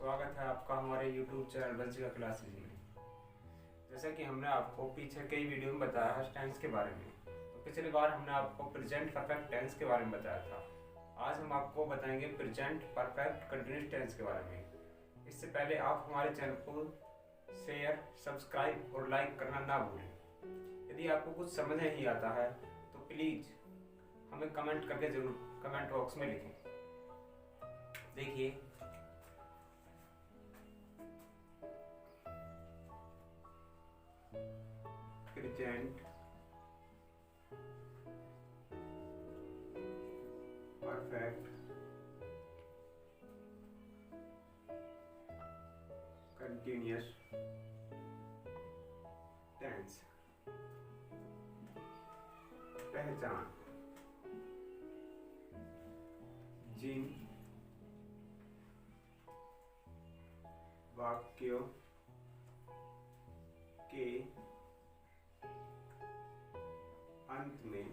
स्वागत है आपका हमारे YouTube चैनल वंशिका क्लासेज में। जैसा कि हमने आपको पीछे कई वीडियो में बताया है टेंस के बारे में। तो पिछली बार हमने आपको प्रेजेंट परफेक्ट टेंस के बारे में बताया था। आज हम आपको बताएंगे प्रेजेंट परफेक्ट कंटिन्यूअस टेंस के बारे में। इससे पहले आप हमारे चैनल को शेयर, सब्सक्राइब और लाइक करना ना भूलें। यदि आपको कुछ समझ नहीं आता है तो प्लीज़ हमें कमेंट करके जरूर कमेंट बॉक्स में लिखें। देखिए, प्रेजेंट परफेक्ट कंटिन्यूअस टेंस। पहचान: जिन वाक्यों के अंत में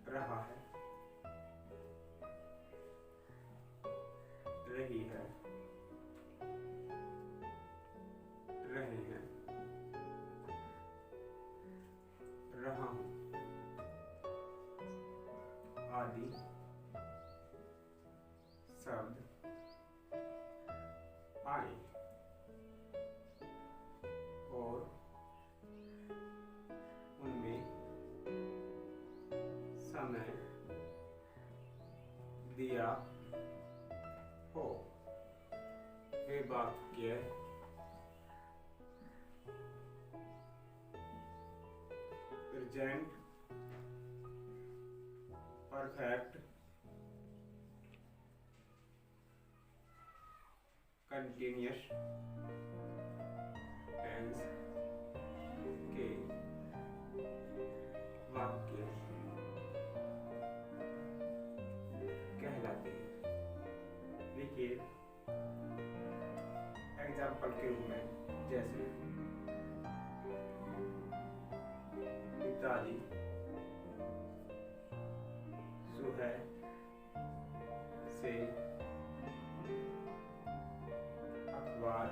रहा है, रही है, रहे हैं, रहा हूं आदि शब्द आए और उनमें समय दिया हो। वे वाक्य प्रेजेंट परफेक्ट कंटिन्यूअस टेंस के वाक्य कहलाते हैं। देखिए, एग्जाम्पल के रूप में जैसे पिताजी सुबह से अखबार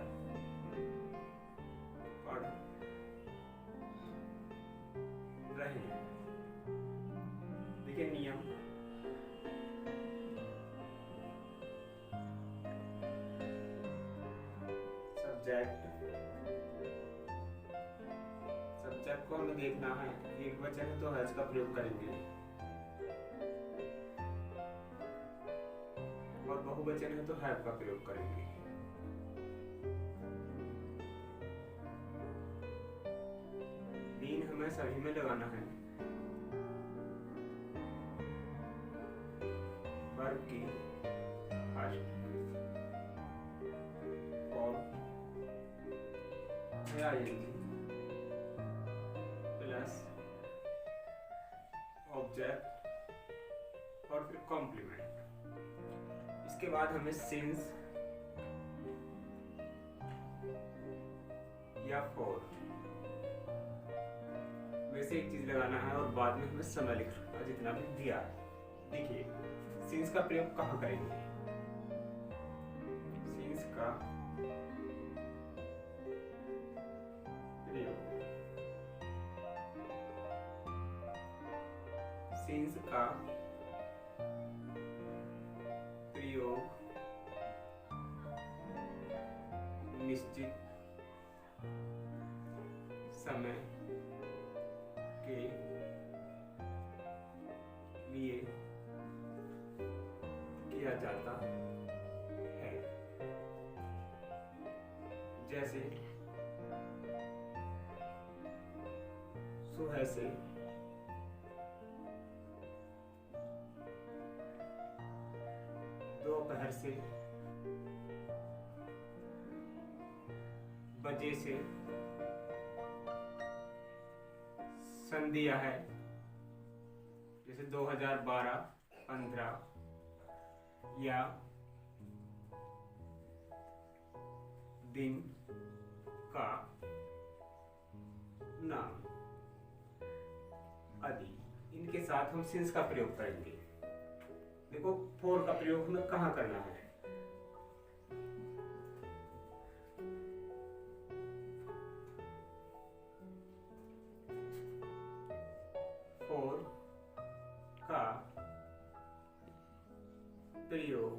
पढ़ रहे हैं। देखिए, नियम: सब्जेक्ट को हमें देखना है। एक वचन है तो हैज का प्रयोग करेंगे और बहुवचन है तो हैव का प्रयोग करेंगे। मीन हमें सभी में लगाना है। वर्ब की first form ING plus object और फिर कॉम्प्लीमेंट। इसके बाद हमें सिंस या फॉर वैसे एक चीज लगाना है और बाद में हमें समय लिखना जितना भी दिया है। देखिए, सिंस का प्रयोग कहाँ करेंगे? सिंस का प्रयोग सिंस का प्रयोग निश्चित समय के लिए किया जाता है। जैसे सुबह से दोपहर से, बजे से, संध्या है जैसे 2012-15 या दिन का नाम आदि, इनके साथ हम सिंस का प्रयोग करेंगे। देखो फॉर का प्रयोग हमें कहाँ करना है। फॉर का प्रयोग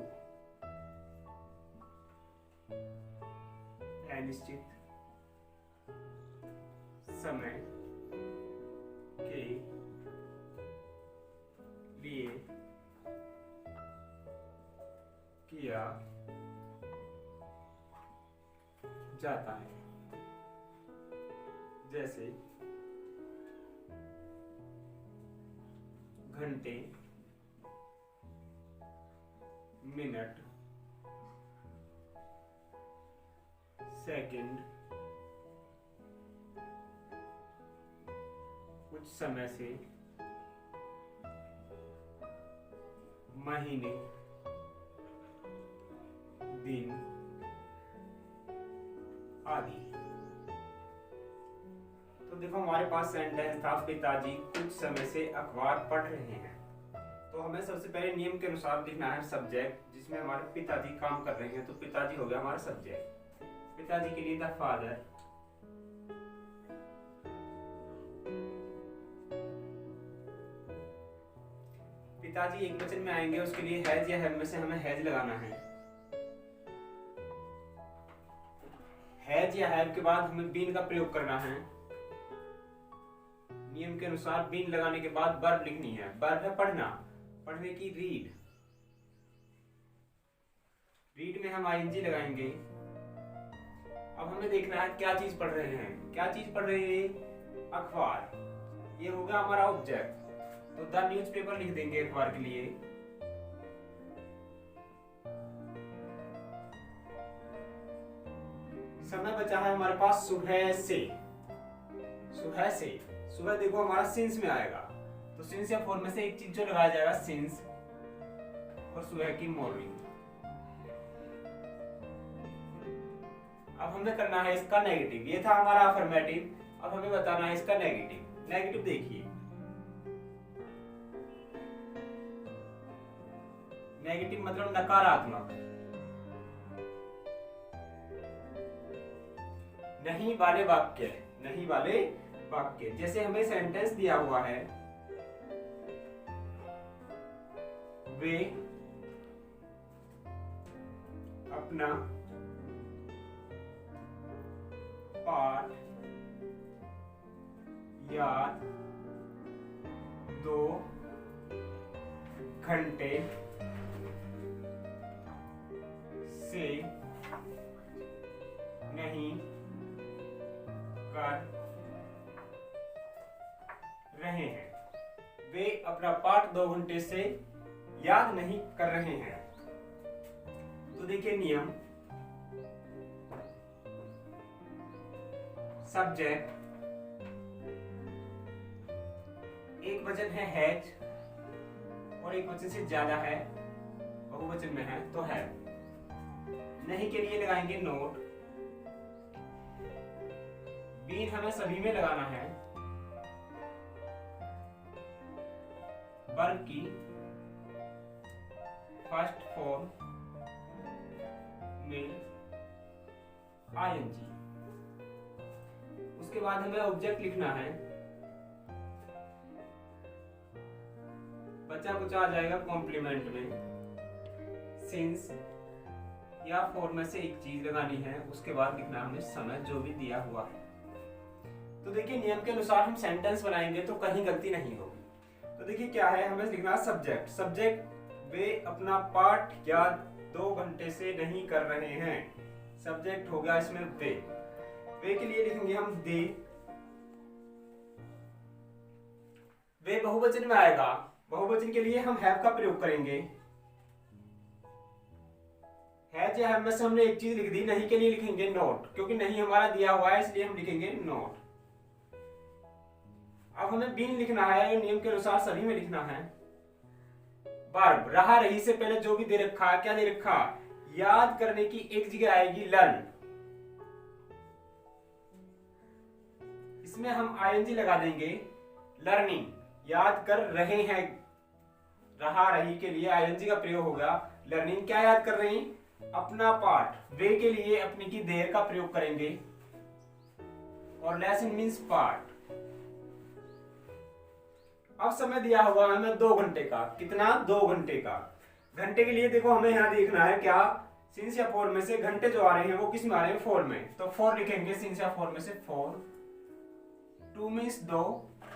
अनिश्चित समय के लिए किया जाता है। जैसे घंटे, मिनट, सेकंड, कुछ समय से, महीने, दिन आदि। तो देखो हमारे पास सेंटेंस था पिताजी कुछ समय से अखबार पढ़ रहे हैं। तो हमें सबसे पहले नियम के अनुसार लिखना है सब्जेक्ट, जिसमें हमारे पिताजी काम कर रहे हैं, तो पिताजी हो गया हमारा सब्जेक्ट। पिताजी के लिए द फादर, पिताजी एक वचन में आएंगे, उसके लिए हैज या हैव में से हमें हैज लगाना है। हैज या हैव के बाद हमें बीन का प्रयोग करना है। नियम के अनुसार बीन लगाने के बाद वर्ब लिखनी है। वर्ब है पढ़ना, पढ़ने की रीड, रीड में हम आईएनजी लगाएंगे। अब हमें देखना है क्या चीज पढ़ रहे हैं। क्या चीज पढ़ रहे हैं? अखबार। ये होगा हमारा ऑब्जेक्ट, तो द न्यूज़पेपर लिख देंगे अखबार के लिए। समय बचा है हमारे पास सुबह से। सुबह से, सुबह देखो हमारा सिंस में आएगा, तो सिंस या फॉर में से एक चीज जो लगाया जाएगा सिंस, और सुबह की मॉर्निंग। अब हमें करना है इसका नेगेटिव। ये था हमारा अफर्मेटिव, अब हमें बताना है इसका नेगेटिव। नेगेटिव देखिए, नेगेटिव मतलब नकारात्मक। नहीं वाले वाक्य, नहीं वाले वाक्य। जैसे हमें सेंटेंस दिया हुआ है, वे अपना पाठ याद 2 घंटे से नहीं कर रहे हैं। वे अपना पाठ 2 घंटे से याद नहीं कर रहे हैं। तो देखिए नियम, सब्जेक्ट, एक वचन है हैज और एक वचन से ज्यादा है, बहुवचन में है तो है। नहीं के लिए लगाएंगे नोट। बीन हमें सभी में लगाना है। वर्ब की फर्स्ट फॉर्म में आईएनजी। उसके बाद हमें ऑब्जेक्ट लिखना है। बचा कुछ आ जाएगा कॉम्प्लीमेंट में। सिंस या फॉर में से एक चीज लगानी है, उसके बाद लिखना हमें समय जो भी दिया हुआ है। तो देखिए नियम के अनुसार हम सेंटेंस बनाएंगे तो कहीं गलती नहीं होगी। तो देखिए क्या है, हमें लिखना है सब्जेक्ट। सब्जेक्ट वे अपना पाठ याद 2 घंटे से नहीं कर रहे हैं। सब्जेक्ट हो गया इसमें वे। वे के लिए लिखेंगे हम दे। वे बहुवचन में आएगा, बहुवचन के लिए हम हैव का प्रयोग करेंगे। हैज या हैव में से हमने एक चीज लिख दी। नहीं के लिए लिखेंगे नोट, क्योंकि नहीं हमारा दिया हुआ है इसलिए हम लिखेंगे नोट। अब हमें बीन लिखना है, नियम के अनुसार सभी में लिखना है। वर्ब रहा रही से पहले जो भी दे रखा है, क्या दे रखा, याद करने की एक जगह आएगी लर्न। इसमें हम आईएनजी लगा देंगे। लर्निंग, याद कर रहे हैं। रहा रही के लिए आईएनजी का प्रयोग होगा। लर्निंग क्या याद कर रहे हैं? अपना पाठ। वे के लिए अपनी की देर का प्रयोग करेंगे और लेसन मीन्स पाठ। अब समय दिया हुआ है हमें 2 घंटे का। कितना? 2 घंटे का। घंटे के लिए देखो हमें यहाँ देखना है क्या, सिंस या फोर में से घंटे जो आ रहे हैं वो किस में आ रहे हैं? 4 में। तो 4 लिखेंगे सिंस या फोर में से 4, 2 मीन्स 2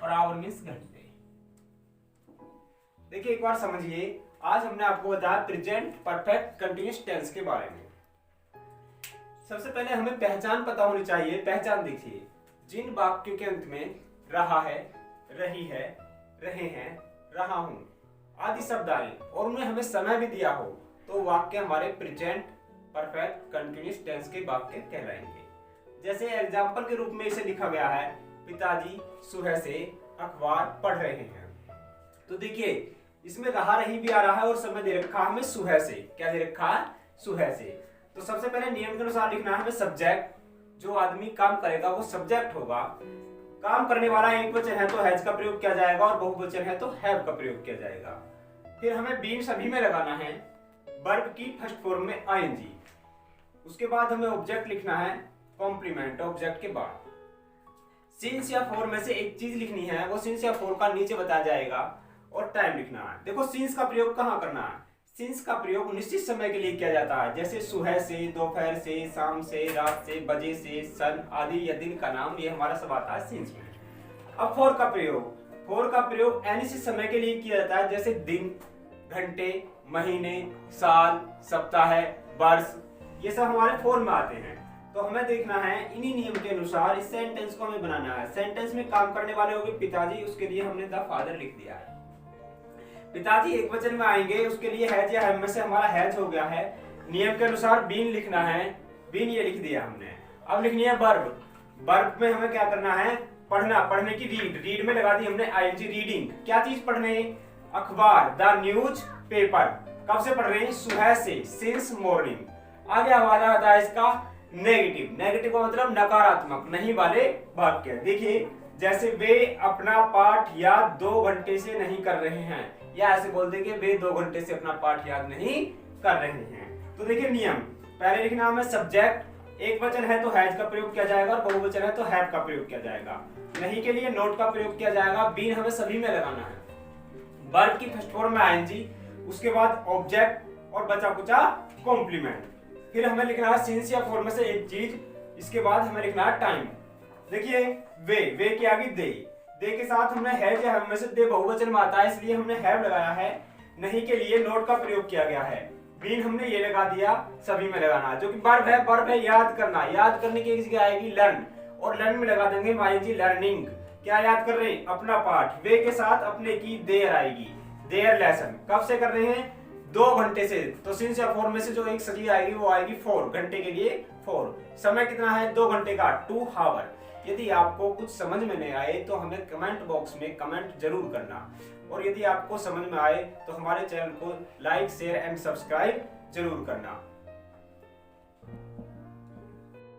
और आवर मीन्स घंटे। देखिए एक बार समझिए, आज हमने आपको बताया प्रेजेंट परफेक्ट कंटिन्यूअस टेंस के बारे में। सबसे पहले हमें पहचान पता होनी चाहिए। पहचान देखिए, जिन वाक्यों के अंत में रहा है, रही है, रहे हैं, रहा हूं आदि शब्द आए और उन्हें हमें समय भी दिया हो तो वाक्य हमारे प्रेजेंट परफेक्ट कंटिन्यूअस टेंस के वाक्य कहलाएंगे। जैसे एग्जाम्पल के रूप में इसे लिखा गया है, पिताजी सुबह से अखबार पढ़ रहे हैं। तो देखिए इसमें रहा रही भी आ रहा है और समय दे रखा है हमें सुबह से। क्या दे रखा है? सुबह से। तो सबसे पहले नियम के अनुसार लिखना है हमें सब्जेक्ट। जो आदमी काम करेगा वो सब्जेक्ट होगा। काम करने वाला एक वचन है तो हैज का प्रयोग किया जाएगा और बहुवचन है तो हैव का प्रयोग किया जाएगा। फिर हमें बीन सभी में लगाना है, वर्ब की फर्स्ट फॉर्म में आईएनजी। उसके बाद हमें ऑब्जेक्ट लिखना है कॉम्प्लीमेंट ऑब्जेक्ट के बाद। सिंस या फॉर में से एक चीज लिखनी है, वो सिंस या फॉर का नीचे बताया जाएगा और टाइम लिखना है। देखो सिंस का प्रयोग कहाँ करना है? सिंस का प्रयोग निश्चित समय के लिए किया जाता है, जैसे सुबह से, दोपहर से, शाम से, रात से, बजे से, सन आदि या दिन का नाम, ये हमारा सब आता है सिंस में। अब फॉर का प्रयोग अनिश्चित समय के लिए किया जाता है, जैसे दिन, घंटे, महीने, साल, सप्ताह, वर्ष, ये सब हमारे फॉर में आते हैं। तो हमें देखना है इन्हीं नियम के अनुसार इस सेंटेंस को हमें बनाना है। सेंटेंस में काम करने वाले होंगे पिताजी, उसके लिए हमने द फादर लिख दिया है। पिताजी एक वचन में आएंगे, उसके लिए हैज या हैव में से हमारा हैज हो गया है। नियम के अनुसार बीन लिखना है, बीन ये लिख दिया हमने। अब लिखनी है वर्ब। वर्ब में हमें क्या करना है? पढ़ना, पढ़ने की रीड, रीड में लगा दी हमने आईएनजी रीडिंग। क्या चीज पढ़ने? अखबार, द न्यूज पेपर। कब से पढ़ रहे हैं? सुबह से, सिंस मॉर्निंग। आगे हमारा आता है इसका नेगेटिव। नेगेटिव का मतलब नकारात्मक, नहीं वाले वाक्य। देखिए जैसे वे अपना पाठ याद 2 घंटे से नहीं कर रहे हैं, या ऐसे बोल देंगे वे 2 घंटे से अपना पाठ याद नहीं कर रहे हैं। तो देखिए नियम, पहले लिखना है सब्जेक्ट। एक वचन है तो हैज का प्रयोग किया जाएगा और बहुवचन है तो हैव का प्रयोग किया जाएगा। नहीं के लिए नोट का प्रयोग किया जाएगा। बीन हमें सभी में लगाना है। वर्ब की फर्स्ट फॉर्म में आईएनजी, उसके बाद ऑब्जेक्ट और बचा कुचा कॉम्प्लीमेंट। फिर हमें लिखना है सिंस या फॉर में से एक चीज, इसके बाद हमें लिखना है टाइम। देखिए वे के आगे दे के साथ हमने हैज या हैव में से दे बहुवचन में आता है, इसलिए हमने हैव लगाया है। नहीं के लिए नोट का प्रयोग किया गया है। बीन हमने ये लगा दिया, सभी में लगाना है। जो कि वर्ब है याद करना। याद करने की एक जगह आएगी लर्न, और लर्न में लगा देंगे आईएनजी लर्निंग। क्या याद कर रहे हैं? अपना पाठ। वे के साथ अपने की देर आएगी, देयर लेसन। कब से कर रहे हैं? 2 घंटे से। तो सिंस या फॉर में से जो एक सगी आएगी वो आएगी 4, घंटे के लिए 4। समय कितना है? 2 घंटे का, 2 आवर। यदि आपको कुछ समझ में नहीं आए तो हमें कमेंट बॉक्स में कमेंट जरूर करना, और यदि आपको समझ में आए तो हमारे चैनल को लाइक, शेयर एंड सब्सक्राइब जरूर करना।